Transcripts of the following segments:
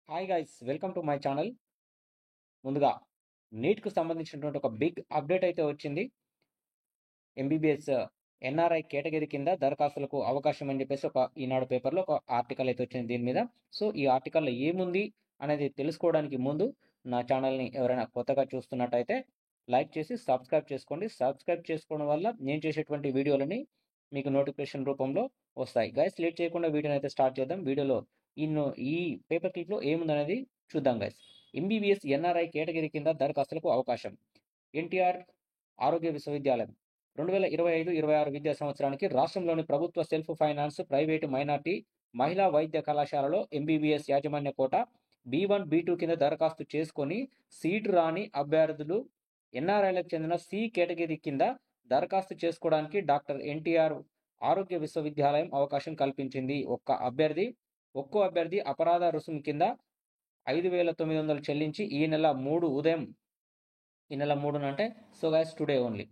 Hi guys, welcome to my channel. ముందుగా నీట్‌కు సంబంధించినటువంటి ఒక బిగ్ అప్డేట్ అయితే వచ్చింది. ఎంబీబీఎస్ ఎన్ఆర్ఐ కేటగిరీ కింద దరఖాస్తులకు అవకాశం అని చెప్పేసి ఒక ఈనాడు పేపర్‌లో ఒక ఆర్టికల్ అయితే వచ్చింది దీని మీద. సో, ఈ ఆర్టికల్‌లో ఏముంది అనేది తెలుసుకోవడానికి ముందు నా ఛానల్‌ని ఎవరైనా కొత్తగా చూస్తున్నట్టయితే లైక్ చేసి సబ్స్క్రైబ్ చేసుకోండి. సబ్స్క్రైబ్ చేసుకోవడం వల్ల నేను చేసేటువంటి వీడియోలని మీకు నోటిఫికేషన్ రూపంలో వస్తాయి. గైస్, లేట్ చేయకుండా వీడియోని అయితే స్టార్ట్ చేద్దాం. వీడియోలో ఈ పేపర్ క్లిప్‌లో ఏముందనేది చూద్దాం గైస్. ఎంబీబీఎస్ ఎన్ఆర్ఐ కేటగిరీ కింద దరఖాస్తులకు అవకాశం. ఎన్టీఆర్ ఆరోగ్య విశ్వవిద్యాలయం 2025-26 విద్యా సంవత్సరానికి రాష్ట్రంలోని ప్రభుత్వ సెల్ఫ్ ఫైనాన్స్, ప్రైవేటు, మైనార్టీ మహిళా వైద్య కళాశాలలో ఎంబీబీఎస్ యాజమాన్య కోట B1, B2 కింద దరఖాస్తు చేసుకొని సీటు రాని అభ్యర్థులు ఎన్ఆర్ఐలకు చెందిన సి కేటగిరీ కింద దరఖాస్తు చేసుకోవడానికి డాక్టర్ ఎన్టీఆర్ ఆరోగ్య విశ్వవిద్యాలయం అవకాశం కల్పించింది. ఒక్కో అభ్యర్థి అపరాధ రుసుము కింద 5,900 చెల్లించి ఈ నెల 3 అంటే సో గైస్ టుడే ఓన్లీ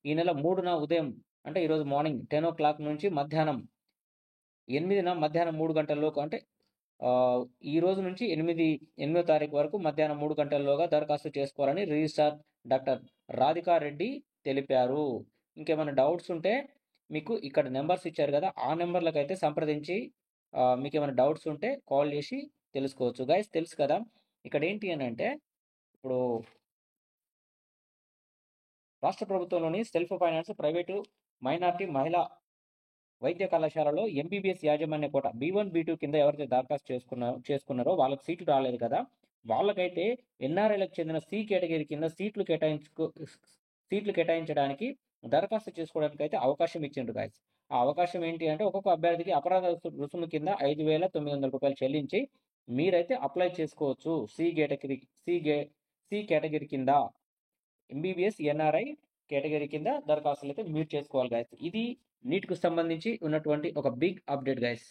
ఈ నెల 3న ఉదయం అంటే ఈరోజు మార్నింగ్ 10 o'clock నుంచి మధ్యాహ్నం 3 గంటల్లోపు అంటే ఈ రోజు నుంచి 8వ తారీఖు వరకు మధ్యాహ్నం 3 గంటల్లోగా దరఖాస్తు చేసుకోవాలని రిజిస్ట్రార్ డాక్టర్ రాధికా రెడ్డి తెలిపారు. ఇంకేమైనా డౌట్స్ ఉంటే మీకు ఇక్కడ నెంబర్స్ ఇచ్చారు కదా, ఆ నెంబర్లకు అయితే సంప్రదించి మీకు ఏమైనా డౌట్స్ ఉంటే కాల్ చేసి తెలుసుకోవచ్చు. గైస్, తెలుసు కదా ఇక్కడ ఏంటి అని అంటే, ఇప్పుడు రాష్ట్ర ప్రభుత్వంలోని సెల్ఫ్ ఫైనాన్స్, ప్రైవేటు, మైనార్టీ మహిళా వైద్య కళాశాలలో ఎంబీబీఎస్ యాజమాన్య కోట B1, B2 కింద ఎవరైతే దరఖాస్తు చేసుకున్నారో వాళ్ళకి సీట్లు రాలేదు కదా, వాళ్ళకైతే ఎన్ఆర్ఐలకు చెందిన సి కేటగిరీ కింద సీట్లు కేటాయించడానికి దరఖాస్తు చేసుకోవడానికి అయితే అవకాశం ఇచ్చిండ్రు గాయస్. ఆ అవకాశం ఏంటి అంటే, ఒక్కొక్క అభ్యర్థికి అపరాధ రుసుము కింద 5,900 రూపాయలు చెల్లించి మీరైతే అప్లై చేసుకోవచ్చు. సి కేటగిరీ కింద ఎంబీబీఎస్ ఎన్ఆర్ఐ కేటగిరీ కింద దరఖాస్తులు అయితే మీరు చేసుకోవాలి గైస్. ఇది నీట్‌కు సంబంధించి ఉన్నటువంటి ఒక బిగ్ అప్డేట్ గైస్.